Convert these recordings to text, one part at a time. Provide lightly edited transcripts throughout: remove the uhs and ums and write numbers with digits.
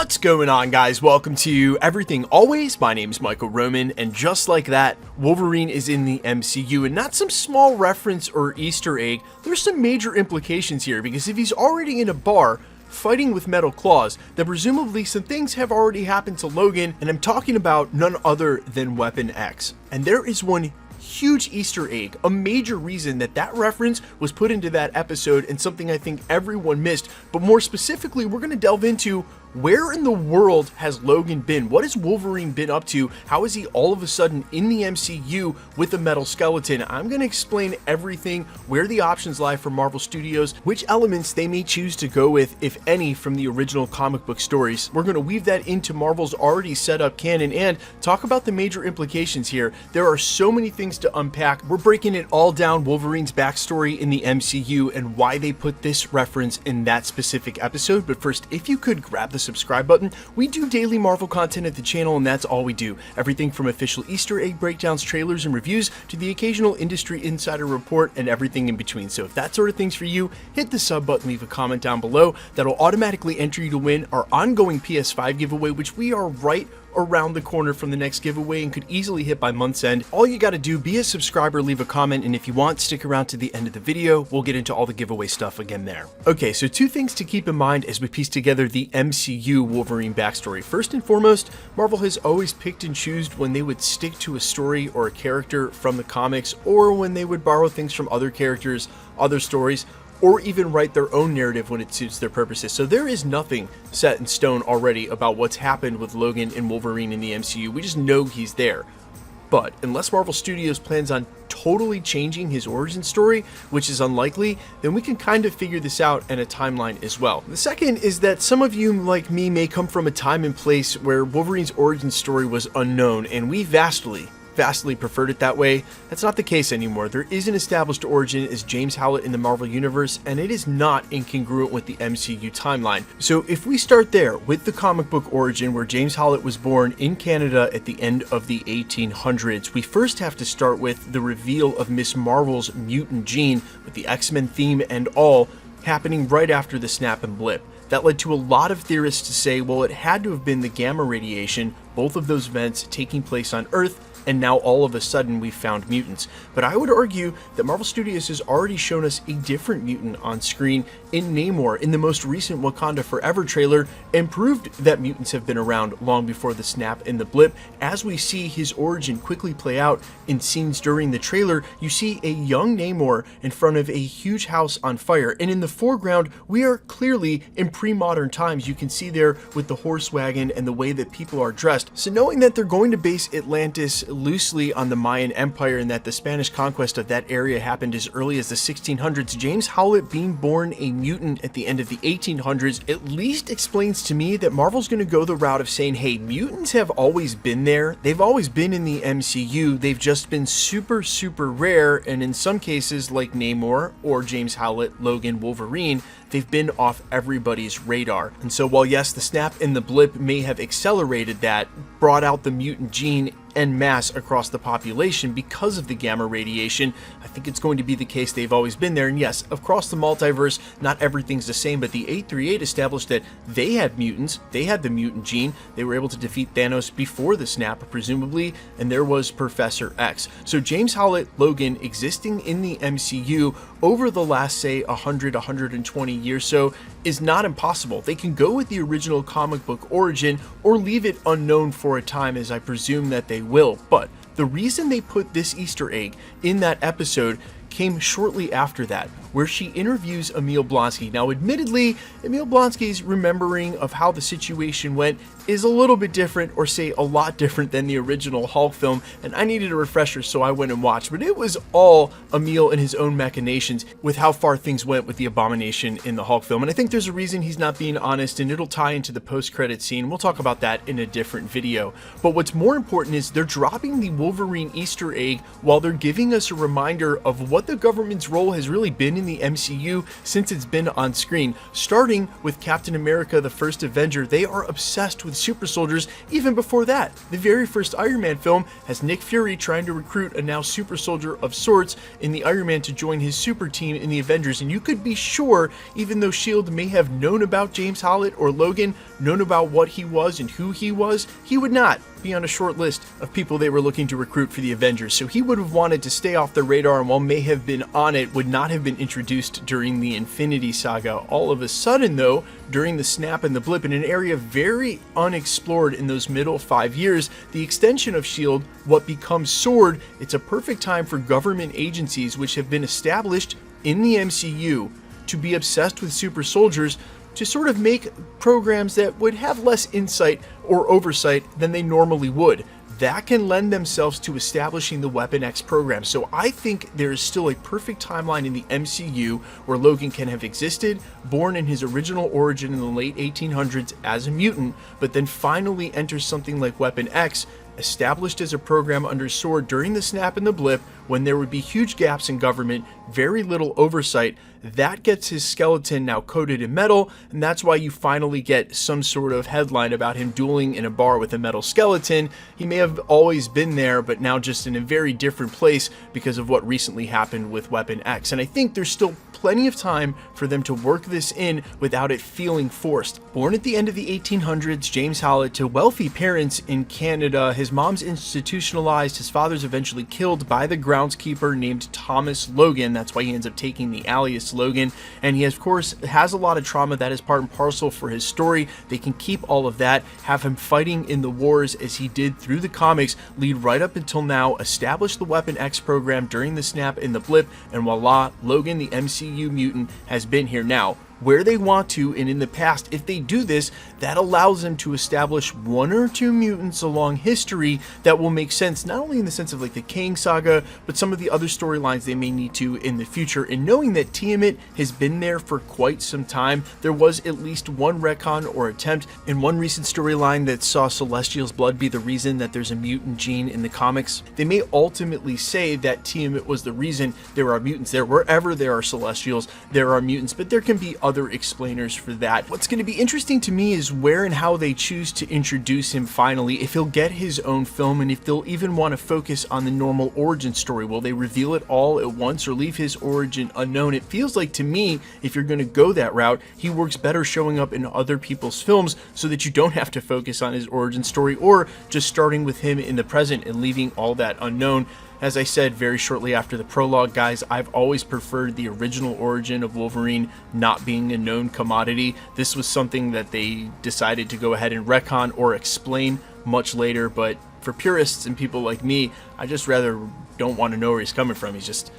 What's going on, guys? Welcome to Everything Always. My name is Michael Roman, and just like that, Wolverine is in the MCU, and not some small reference or Easter egg. There's some major implications here, because if he's already in a bar fighting with metal claws, then presumably some things have already happened to Logan, and I'm talking about none other than Weapon X. And there is one huge Easter egg, a major reason that that reference was put into that episode, and something I think everyone missed. But more specifically, we're going to delve into where in the world has Logan been? What has Wolverine been up to? How is he all of a sudden in the MCU with a metal skeleton? I'm going to explain everything, where the options lie for Marvel Studios, which elements they may choose to go with, if any, from the original comic book stories. We're going to weave that into Marvel's already set up canon and talk about the major implications here. There are so many things to unpack. We're breaking it all down, Wolverine's backstory in the MCU and why they put this reference in that specific episode. But first, if you could grab the subscribe button. We do daily Marvel content at the channel, and that's all we do. Everything from official Easter egg breakdowns, trailers, and reviews to the occasional industry insider report and everything in between. So if that sort of thing's for you, hit the sub button, leave a comment down below. That'll automatically enter you to win our ongoing PS5 giveaway, which we are right around the corner from the next giveaway and could easily hit by month's end. All you got to do, be a subscriber, leave a comment, and if you want, stick around to the end of the video. We'll get into all the giveaway stuff again there. Okay, so two things to keep in mind as we piece together the MCU Wolverine backstory. First and foremost, Marvel has always picked and chosen when they would stick to a story or a character from the comics, or when they would borrow things from other characters, other stories, or even write their own narrative when it suits their purposes. So there is nothing set in stone already about what's happened with Logan and Wolverine in the MCU. We just know he's there. But unless Marvel Studios plans on totally changing his origin story, which is unlikely, then we can kind of figure this out in a timeline as well. The second is that some of you, like me, may come from a time and place where Wolverine's origin story was unknown, and we vastly preferred it that way. That's not the case anymore. There is an established origin as James Howlett in the Marvel Universe, and it is not incongruent with the MCU timeline. So if we start there with the comic book origin, where James Howlett was born in Canada at the end of the 1800s, we first have to start with the reveal of Miss Marvel's mutant gene, with the X-Men theme and all, happening right after the snap and blip. That led to a lot of theorists to say, well, it had to have been the gamma radiation, both of those events taking place on Earth, and now all of a sudden we've found mutants. But I would argue that Marvel Studios has already shown us a different mutant on screen in Namor in the most recent Wakanda Forever trailer, and proved that mutants have been around long before the snap and the blip. As we see his origin quickly play out in scenes during the trailer, you see a young Namor in front of a huge house on fire, and in the foreground we are clearly in pre-modern times. You can see there with the horse wagon and the way that people are dressed. So knowing that they're going to base Atlantis loosely on the Mayan Empire, and that the Spanish conquest of that area happened as early as the 1600s, James Howlett being born a mutant at the end of the 1800s at least explains to me that Marvel's going to go the route of saying, hey, mutants have always been there. They've always been in the MCU. They've just been super rare, and in some cases, like Namor or James Howlett, Logan, Wolverine, they've been off everybody's radar. And so while yes, the snap and the blip may have accelerated that, brought out the mutant gene en masse across the population because of the gamma radiation, I think it's going to be the case they've always been there. And yes, across the multiverse, not everything's the same, but the 838 established that they had mutants, they had the mutant gene, they were able to defeat Thanos before the snap, presumably, and there was Professor X. So James Howlett, Logan, existing in the MCU over the last, say, 120 years so, is not impossible. They can go with the original comic book origin, or leave it unknown for a time, as I presume that they will. But the reason they put this Easter egg in that episode came shortly after that, where she interviews Emil Blonsky. Now, admittedly, Emil Blonsky's remembering of how the situation went is a little bit different, or say a lot different, than the original Hulk film, and I needed a refresher, so I went and watched. But it was all Emil and his own machinations with how far things went with the Abomination in the Hulk film, and I think there's a reason he's not being honest, and it'll tie into the post-credit scene. We'll talk about that in a different video. But what's more important is they're dropping the Wolverine Easter egg while they're giving us a reminder of what the government's role has really been in the MCU since it's been on screen. Starting with Captain America, the first Avenger, they are obsessed with super soldiers even before that. The very first Iron Man film has Nick Fury trying to recruit a now super soldier of sorts in the Iron Man to join his super team in the Avengers, and you could be sure, even though S.H.I.E.L.D. may have known about James Howlett or Logan, known about what he was and who he was, he would not be on a short list of people they were looking to recruit for the Avengers. So he would have wanted to stay off the radar, and while may have been on it, would not have been introduced during the Infinity Saga. All of a sudden though, during the snap and the blip, in an area very unexplored in those middle 5 years, the extension of S.H.I.E.L.D., what becomes SWORD, it's a perfect time for government agencies which have been established in the MCU to be obsessed with super soldiers, to sort of make programs that would have less insight or oversight than they normally would. That can lend themselves to establishing the Weapon X program. So I think there is still a perfect timeline in the MCU where Logan can have existed, born in his original origin in the late 1800s as a mutant, but then finally enters something like Weapon X, established as a program under SWORD during the snap and the blip, when there would be huge gaps in government, very little oversight. That gets his skeleton now coated in metal, and that's why you finally get some sort of headline about him dueling in a bar with a metal skeleton. He may have always been there, but now just in a very different place because of what recently happened with Weapon X. And I think there's still plenty of time for them to work this in without it feeling forced. Born at the end of the 1800s, James Howlett to wealthy parents in Canada, his mom's institutionalized, his father's eventually killed by the groundskeeper named Thomas Logan. That's why he ends up taking the alias Logan, and he of course has a lot of trauma that is part and parcel for his story. They can keep all of that, have him fighting in the wars as he did through the comics, lead right up until now, establish the Weapon X program during the snap and the blip, and voila, Logan, the MCU mutant, has been here now. Where they want to, and in the past, if they do this, that allows them to establish one or two mutants along history that will make sense, not only in the sense of like the Kang saga, but some of the other storylines they may need to in the future. And knowing that Tiamat has been there for quite some time, there was at least one retcon or attempt in one recent storyline that saw Celestial's blood be the reason that there's a mutant gene in the comics. They may ultimately say that Tiamat was the reason there are mutants there. Wherever there are Celestials, there are mutants, but there can be other explainers for that. What's going to be interesting to me is where and how they choose to introduce him finally, if he'll get his own film, and if they'll even want to focus on the normal origin story. Will they reveal it all at once or leave his origin unknown? It feels like to me, if you're going to go that route, he works better showing up in other people's films so that you don't have to focus on his origin story, or just starting with him in the present and leaving all that unknown. As I said very shortly after the prologue, guys, I've always preferred the original origin of Wolverine not being a known commodity. This was something that they decided to go ahead and retcon or explain much later, but for purists and people like me, I just rather don't want to know where he's coming from. He's just,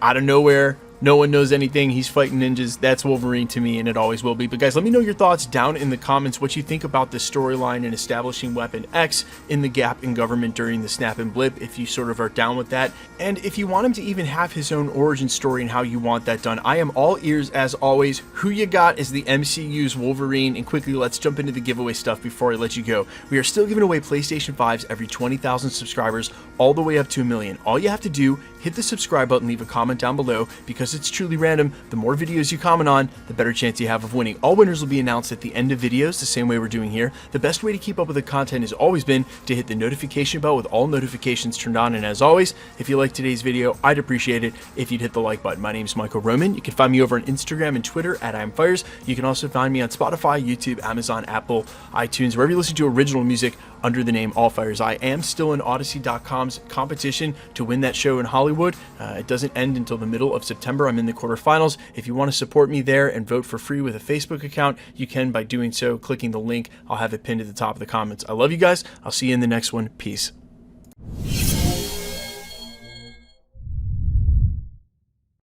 out of nowhere. No one knows anything. He's fighting ninjas. That's Wolverine to me, and it always will be. But guys, let me know your thoughts down in the comments, what you think about this storyline and establishing Weapon X in the gap in government during the snap and blip, if you sort of are down with that. And if you want him to even have his own origin story and how you want that done, I am all ears as always. Who you got is the MCU's Wolverine? And quickly, let's jump into the giveaway stuff before I let you go. We are still giving away PlayStation 5s every 20,000 subscribers, all the way up to 1 million. All you have to do, hit the subscribe button, leave a comment down below, because it's truly random. The more videos you comment on, the better chance you have of winning. All winners will be announced at the end of videos, the same way we're doing here. The best way to keep up with the content has always been to hit the notification bell with all notifications turned on. And as always, if you liked today's video, I'd appreciate it if you'd hit the like button. My name is Michael Roman. You can find me over on Instagram and Twitter at IamFires. You can also find me on Spotify, YouTube, Amazon, Apple, iTunes, wherever you listen to original music under the name All Fires. I am still in Odyssey.com's competition to win that show in Hollywood. It doesn't end until the middle of September. I'm in the quarterfinals. If you want to support me there and vote for free with a Facebook account, you can by doing so, clicking the link. I'll have it pinned at the top of the comments. I love you guys. I'll see you in the next one. Peace.